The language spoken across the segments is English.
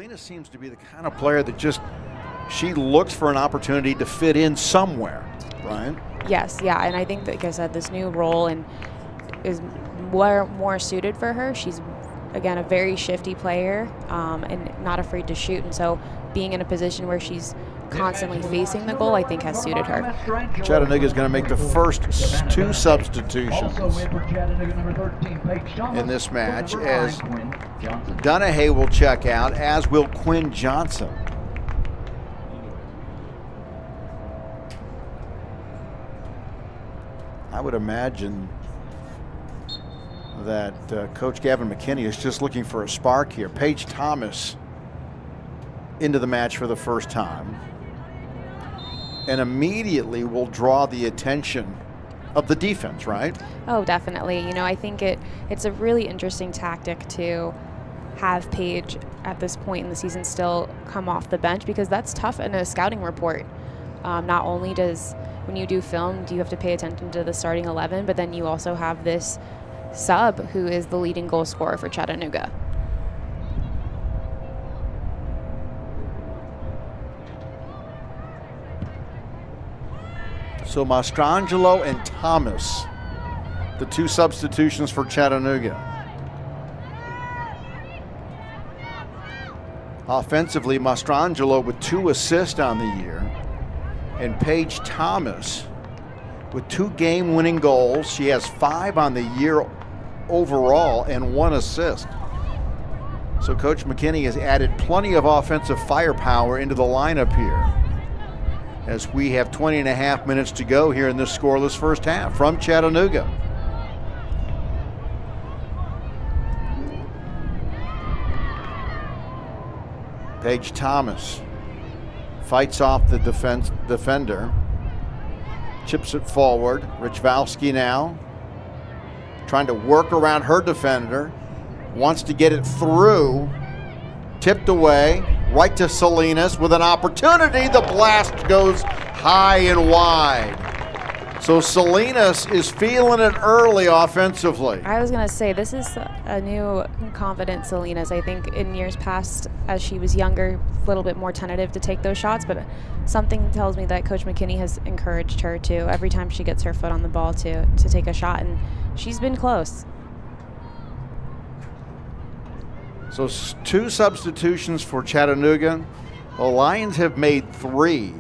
Salinas seems to be the kind of player that she looks for an opportunity to fit in somewhere, right? Yes, yeah, and I think, like I said, this new role is more suited for her. She's, again, a very shifty player and not afraid to shoot, and so being in a position where she's constantly facing the goal, I think, has suited her. Chattanooga is going to make the first 2 substitutions in this match, as Dunahee will check out, as will Quinn Johnson. I would imagine that Coach Gavin McKinney is just looking for a spark here. Paige Thomas into the match for the first time, and immediately will draw the attention of the defense, right? Oh, definitely. You know, I think it's a really interesting tactic to have Paige at this point in the season still come off the bench, because that's tough in a scouting report. Not only when you do film, do you have to pay attention to the starting 11, but then you also have this sub who is the leading goal scorer for Chattanooga. So Mastrangelo and Thomas, the 2 substitutions for Chattanooga. Offensively, Mastrangelo with 2 assists on the year, and Paige Thomas with 2 game-winning goals. She has 5 on the year overall and 1 assist. So Coach McKinney has added plenty of offensive firepower into the lineup here, as we have 20.5 minutes to go here in this scoreless first half from Chattanooga. Paige Thomas fights off the defender, chips it forward. Richvalski now trying to work around her defender, wants to get it through, tipped away, right to Salinas with an opportunity. The blast goes high and wide. So Salinas is feeling it early offensively. I was going to say, this is a new confident Salinas. I think in years past, as she was younger, a little bit more tentative to take those shots, but something tells me that Coach McKinney has encouraged her to, every time she gets her foot on the ball, to take a shot, and she's been close. So 2 substitutions for Chattanooga. The Lions have made 3.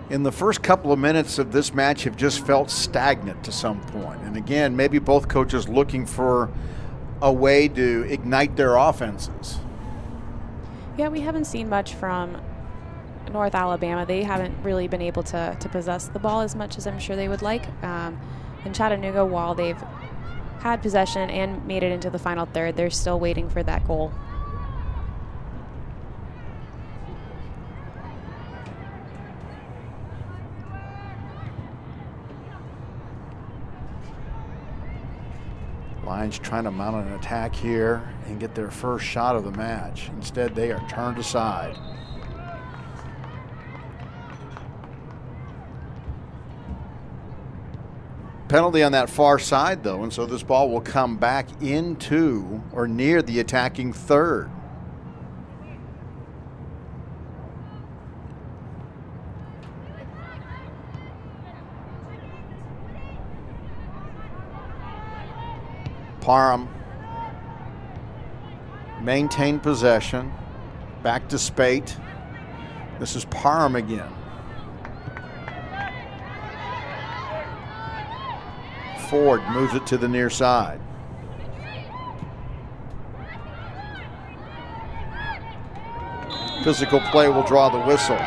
In the first couple of minutes of this match have just felt stagnant to some point. And again, maybe both coaches looking for a way to ignite their offenses. Yeah, we haven't seen much from North Alabama. They haven't really been able to possess the ball as much as I'm sure they would like. In Chattanooga, while they've had possession and made it into the final third, they're still waiting for that goal. Lions trying to mount an attack here and get their first shot of the match. Instead, they are turned aside. Penalty on that far side, though, and so this ball will come back into or near the attacking third. Parham maintained possession. Back to Spate. This is Parham again. Ford moves it to the near side. Physical play will draw the whistle.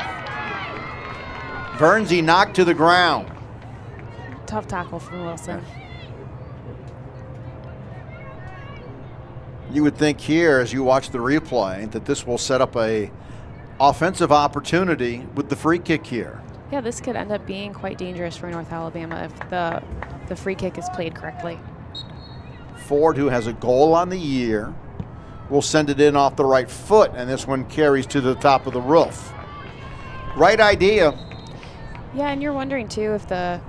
Vernsey knocked to the ground. Tough tackle from Wilson. You would think here, as you watch the replay, that this will set up a offensive opportunity with the free kick here. Yeah, this could end up being quite dangerous for North Alabama if the free kick is played correctly. Ford, who has a goal on the year, will send it in off the right foot, and this one carries to the top of the roof. Right idea. Yeah, and you're wondering too if the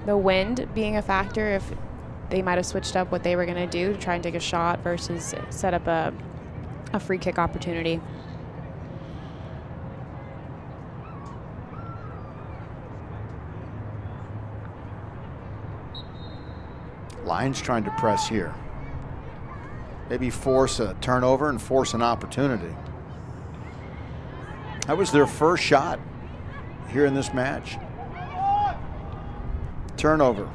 wind being a factor, if they might have switched up what they were going to do to try and take a shot versus set up a free kick opportunity. Lions trying to press here. Maybe force a turnover and force an opportunity. That was their first shot here in this match. Turnover.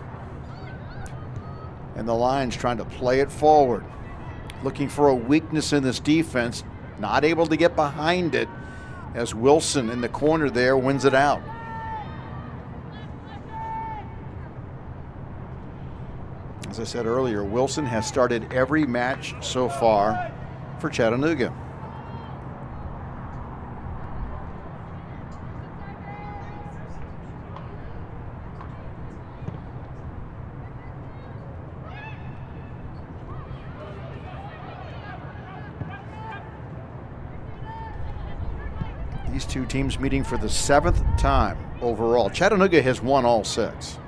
And the Lions trying to play it forward. Looking for a weakness in this defense. Not able to get behind it as Wilson in the corner there wins it out. As I said earlier, Wilson has started every match so far for Chattanooga. These two teams meeting for the 7th time overall. Chattanooga has won all 6.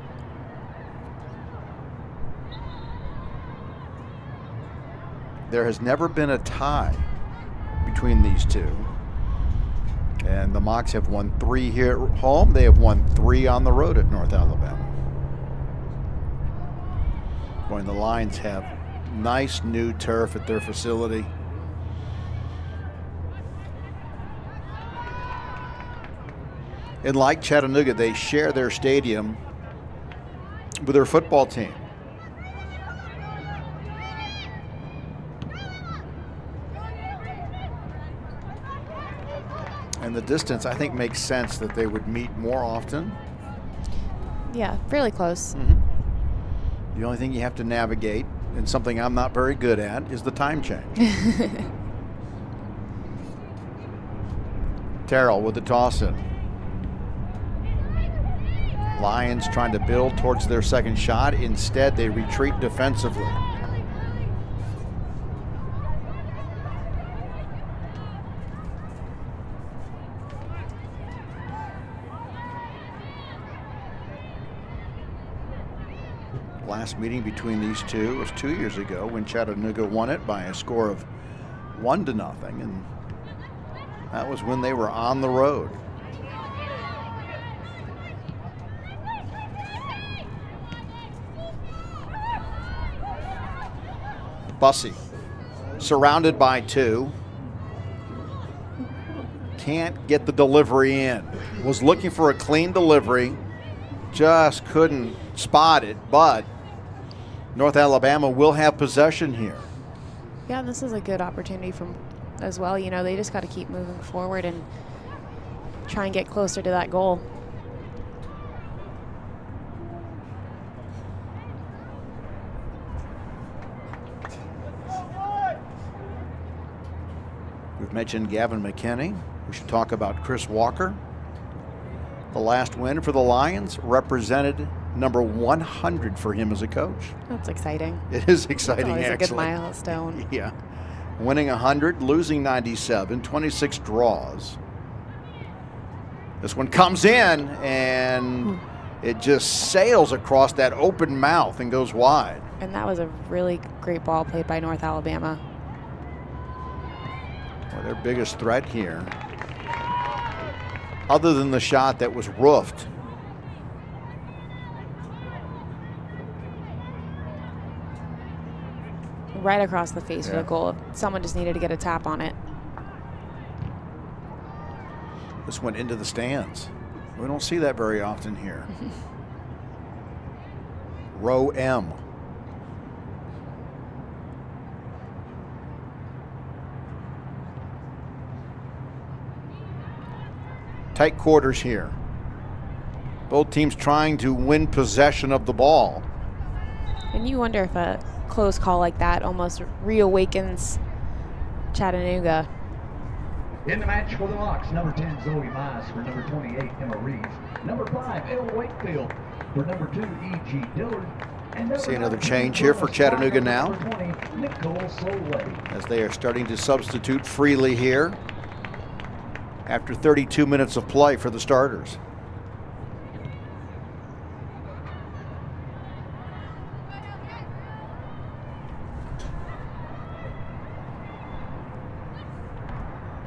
There has never been a tie between these two. And the Mocs have won 3 here at home. They have won 3 on the road at North Alabama. Boy, the Lions have nice new turf at their facility. And like Chattanooga, they share their stadium with their football team. And the distance, I think, makes sense that they would meet more often. Yeah, fairly close. The only thing you have to navigate, and something I'm not very good at, is the time change. Terrell with the toss in. Lions trying to build towards their second shot. Instead, they retreat defensively. Last meeting between these two was 2 years ago when Chattanooga won it by a score of 1-0, and that was when they were on the road. Bussey surrounded by 2. Can't get the delivery in. Was looking for a clean delivery. Just couldn't spot it, but North Alabama will have possession here. Yeah, this is a good opportunity from as well. You know, they just got to keep moving forward and try and get closer to that goal. We've mentioned Gavin McKinney. We should talk about Chris Walker. The last win for the Lions represented number 100 for him as a coach. That's exciting. It is exciting, actually. It's a good milestone. Yeah. Winning 100, losing 97, 26 draws. This one comes in, and it just sails across that open mouth and goes wide. And that was a really great ball played by North Alabama. Well, their biggest threat here, other than the shot that was roofed, right across the face of the goal. Someone just needed to get a tap on it. This went into the stands. We don't see that very often here. Row M. Tight quarters here. Both teams trying to win possession of the ball. And you wonder if a close call like that almost reawakens Chattanooga. In the match for the Mocs, number 10, Zoe Mize, for number 28, Emma Reeves. Number 5, Elle Wakefield, for number 2, E.G. Dillard. And see another change here for Chattanooga now, 20, Nicole Soleil, as they are starting to substitute freely here after 32 minutes of play for the starters.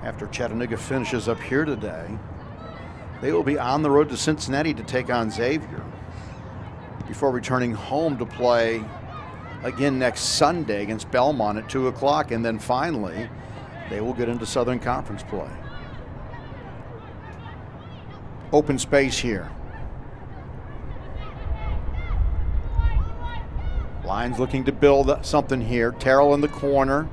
After Chattanooga finishes up here today, they will be on the road to Cincinnati to take on Xavier before returning home to play again next Sunday against Belmont at 2 o'clock. And then finally, they will get into Southern Conference play. Open space here. Lions looking to build something here. Terrell in the corner.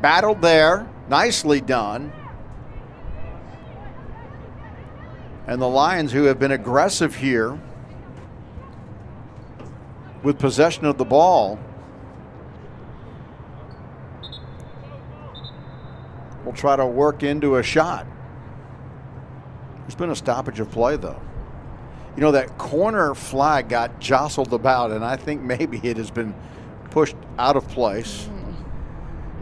Battled there. Nicely done. And the Lions, who have been aggressive here with possession of the ball, will try to work into a shot. There's been a stoppage of play, though. You know, that corner flag got jostled about, and I think maybe it has been pushed out of place.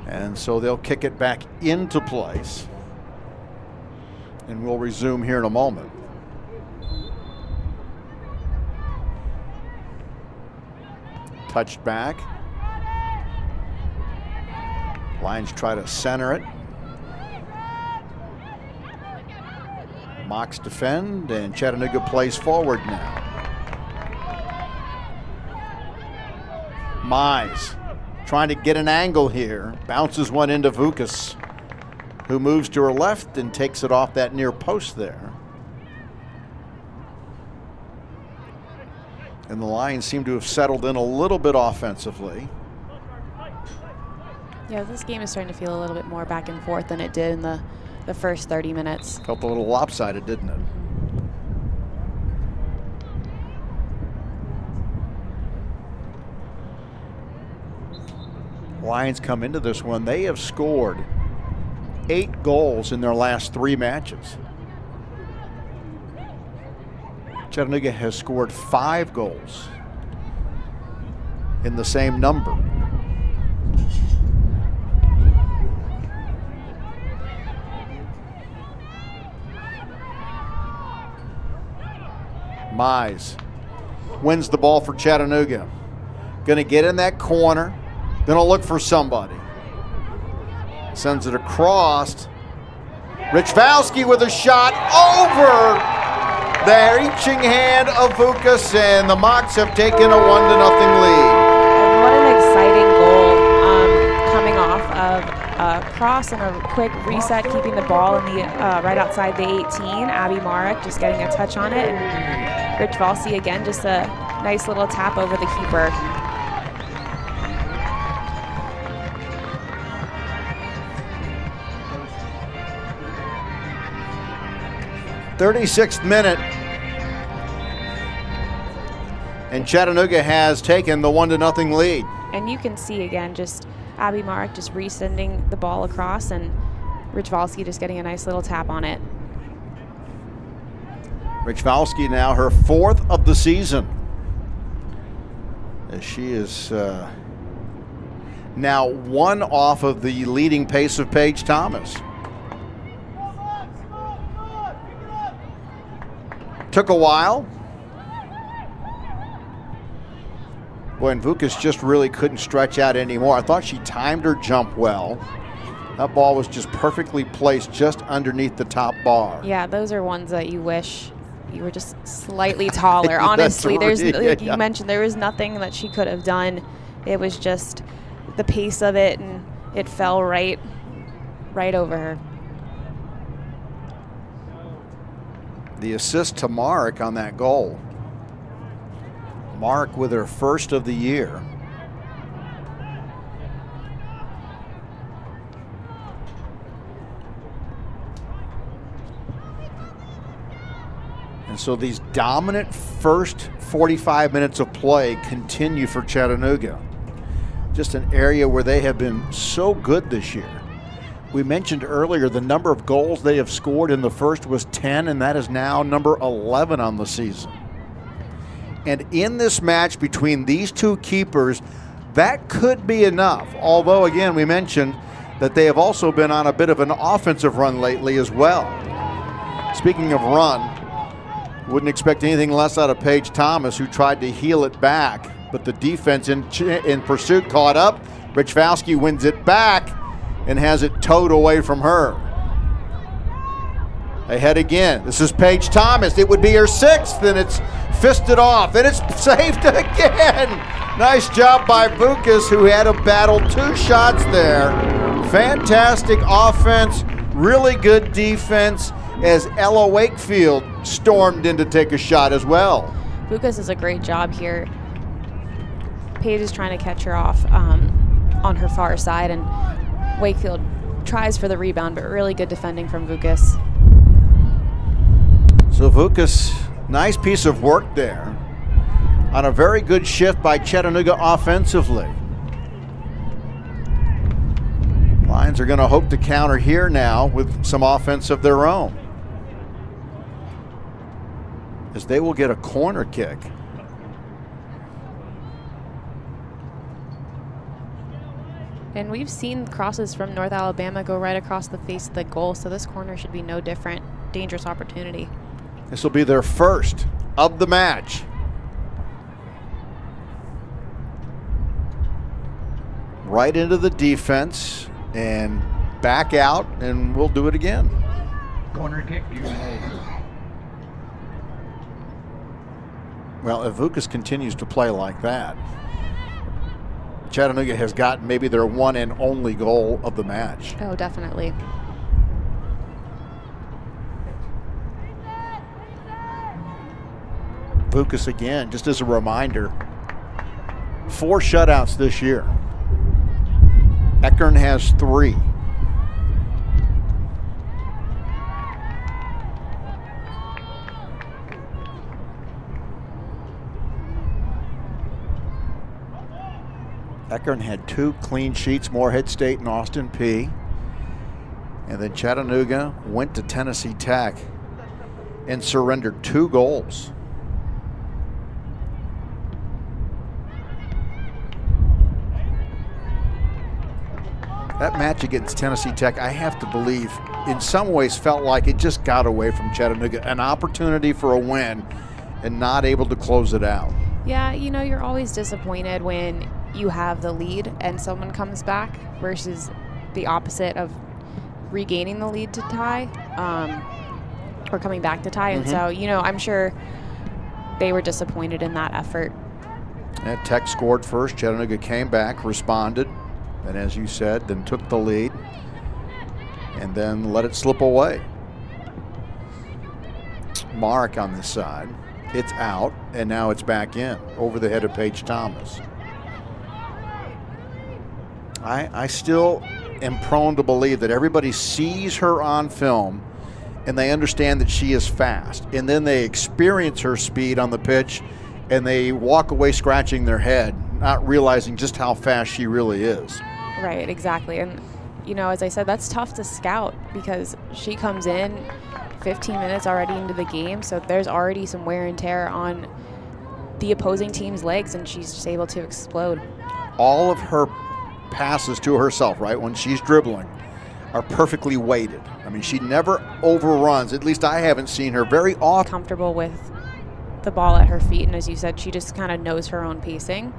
And so they'll kick it back into place. And we'll resume here in a moment. Touched back. Lions try to center it. Mocs defend, and Chattanooga plays forward now. Mize trying to get an angle here. Bounces one into Vukas, who moves to her left and takes it off that near post there. And the Lions seem to have settled in a little bit offensively. Yeah, this game is starting to feel a little bit more back and forth than it did in the first 30 minutes. Felt a little lopsided, didn't it? Lions come into this one. They have scored 8 goals in their last 3 matches. Chattanooga has scored 5 goals in the same number. Mize wins the ball for Chattanooga. Going to get in that corner. Going to look for somebody. Sends it across. Richvalski with a shot over the reaching hand of Vukas, and the Mocs have taken a 1-0 lead. And what an exciting goal, coming off of a cross and a quick reset, keeping the ball in the right outside the 18. Abby Marek just getting a touch on it, and Richvalski again, just a nice little tap over the keeper. 36th minute, and Chattanooga has taken the 1-0 lead. And you can see again, just Abby Marek just resending the ball across, and Richvalski just getting a nice little tap on it. Richvalski now her 4th of the season, as she is now 1 off of the leading pace of Paige Thomas. Took a while. Boy, and Vukas just really couldn't stretch out anymore. I thought she timed her jump well. That ball was just perfectly placed just underneath the top bar. Yeah, those are ones that you wish you were just slightly taller. Honestly, there's like you mentioned, there was nothing that she could have done. It was just the pace of it, and it fell right over her. The assist to Marek on that goal. Marek with her 1st of the year. And so these dominant first 45 minutes of play continue for Chattanooga. Just an area where they have been so good this year. We mentioned earlier the number of goals they have scored in the first was 10, and that is now number 11 on the season. And in this match between these two keepers, that could be enough. Although, again, we mentioned that they have also been on a bit of an offensive run lately as well. Speaking of run, wouldn't expect anything less out of Paige Thomas, who tried to heel it back, but the defense in pursuit caught up. Richvalski wins it back, and has it towed away from her. Ahead again. This is Paige Thomas. It would be her 6th, and it's fisted off, and it's saved again. Nice job by Bucas, who had to battle 2 shots there. Fantastic offense, really good defense, as Ella Wakefield stormed in to take a shot as well. Bucas does a great job here. Paige is trying to catch her off on her far side, and Wakefield tries for the rebound, but really good defending from Bucas. So Bucas, nice piece of work there on a very good shift by Chattanooga offensively. Lions are going to hope to counter here now with some offense of their own, as they will get a corner kick. And we've seen crosses from North Alabama go right across the face of the goal, so this corner should be no different. Dangerous opportunity. This will be their first of the match. Right into the defense and back out, and we'll do it again. Corner kick, UNA. Well, if Bucas continues to play like that, Chattanooga has gotten maybe their one and only goal of the match. Oh, definitely. Bucas again, just as a reminder, 4 shutouts this year. Eckern has 3. Eckern had 2 clean sheets, Morehead State and Austin Peay. And then Chattanooga went to Tennessee Tech and surrendered 2 goals. That match against Tennessee Tech, I have to believe, in some ways felt like it just got away from Chattanooga. An opportunity for a win and not able to close it out. Yeah, you know, you're always disappointed when you have the lead and someone comes back versus the opposite of regaining the lead to tie or coming back to tie. And so, you know, I'm sure they were disappointed in that effort. And Tech scored first. Chattanooga came back, responded, and as you said, then took the lead and then let it slip away. Mark on this side. It's out, and now it's back in over the head of Paige Thomas. I still am prone to believe that everybody sees her on film and they understand that she is fast, and then they experience her speed on the pitch and they walk away scratching their head, not realizing just how fast she really is. Right, exactly. And, you know, as I said, that's tough to scout because she comes in 15 minutes already into the game, so there's already some wear and tear on the opposing team's legs, and she's just able to explode. All of her passes to herself, right, when she's dribbling, are perfectly weighted. I mean, she never overruns. At least I haven't seen her very often. Comfortable with the ball at her feet, and as you said, she just kind of knows her own pacing.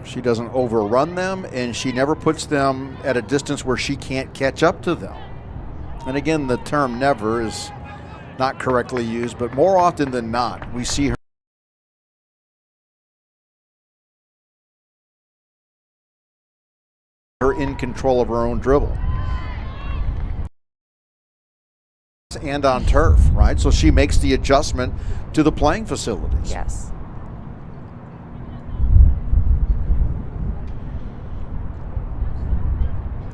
She doesn't overrun them, and she never puts them at a distance where she can't catch up to them. And again, the term never is not correctly used, but more often than not, we see her in control of her own dribble. And on turf, right? So she makes the adjustment to the playing facilities. Yes.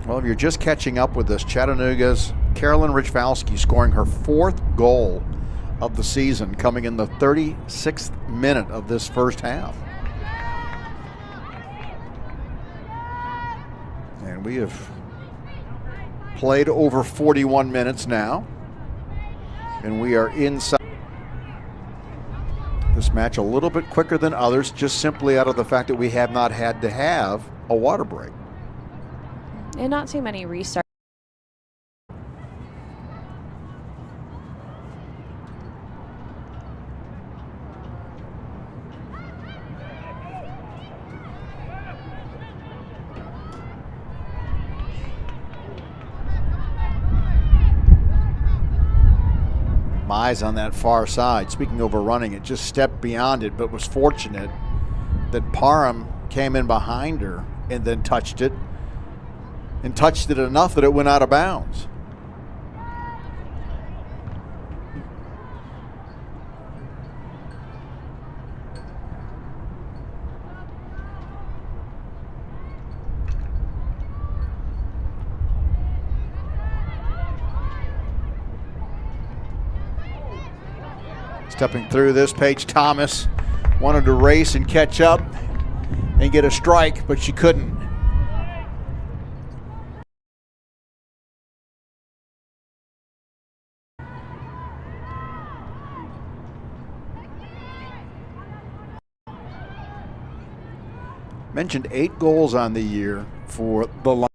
Well, if you're just catching up with us, Chattanooga's Carolyn Richvalski scoring her 4th goal of the season, coming in the 36th minute of this first half. And we have played over 41 minutes now, and we are inside this match a little bit quicker than others, just simply out of the fact that we have not had to have a water break. And not too many restarts. Mize on that far side. Speaking of overrunning, it just stepped beyond it, but was fortunate that Parham came in behind her and then touched it, and touched it enough that it went out of bounds. Stepping through this, Paige Thomas wanted to race and catch up and get a strike, but she couldn't. Mentioned 8 goals on the year for the line.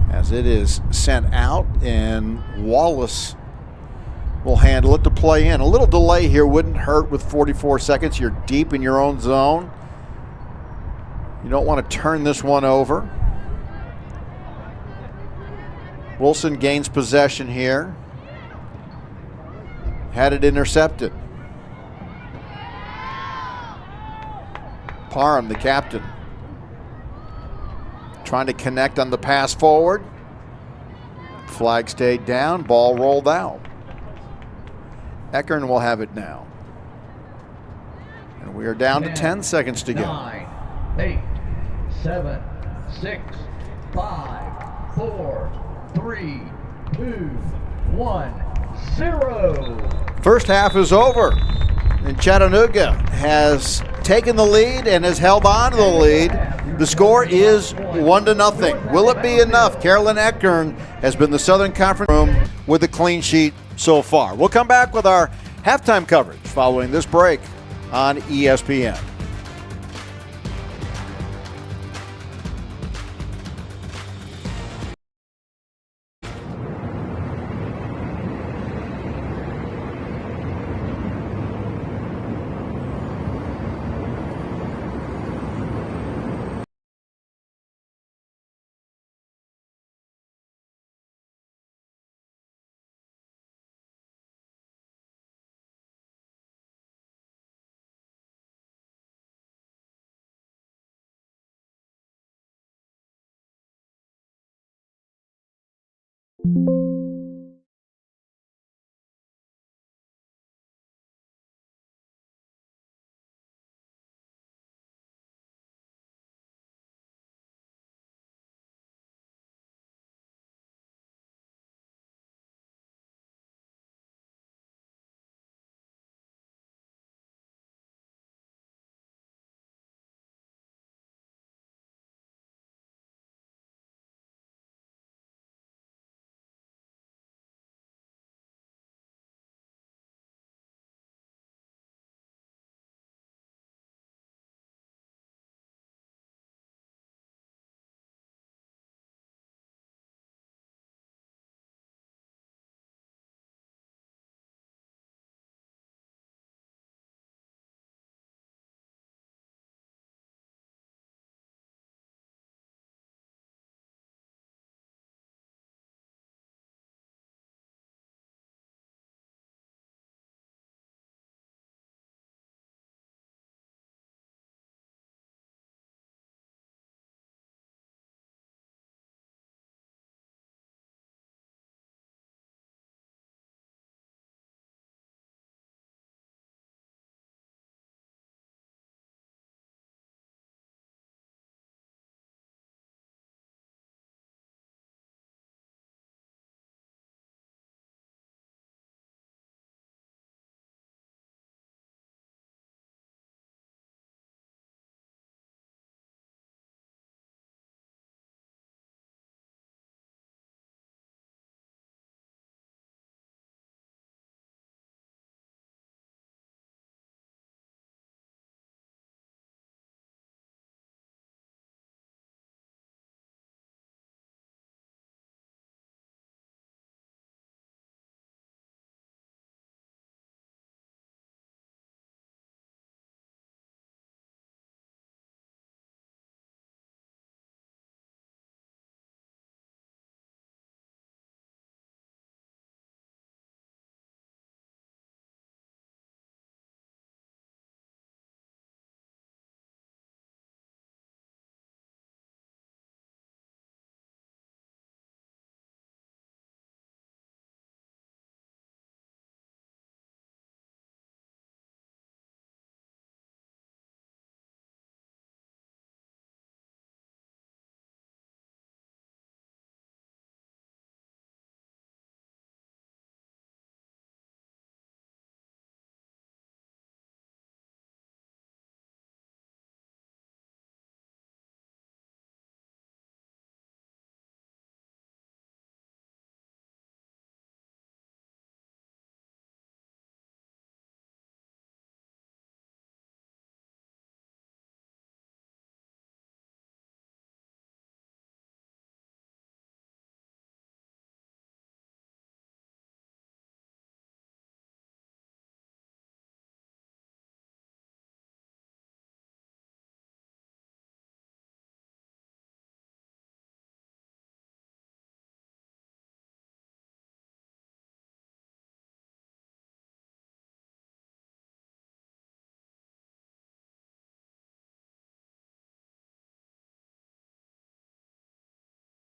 As it is sent out, and Wallace will handle it to play in. A little delay here wouldn't hurt with 44 seconds. You're deep in your own zone. You don't want to turn this one over. Wilson gains possession here. Had it intercepted. Parham, the captain, trying to connect on the pass forward. Flag stayed down, ball rolled out. Eckern will have it now. And we are down to 10 seconds to go. 9, 8, 7, 6, 5, 4, 3, 2, 1, 0. First half is over, and Chattanooga has taken the lead and has held on to the lead. The score is 1-0. Will it be enough? Carolyn Eckern has been the Southern Conference room with a clean sheet so far. We'll come back with our halftime coverage following this break on ESPN. Thank you.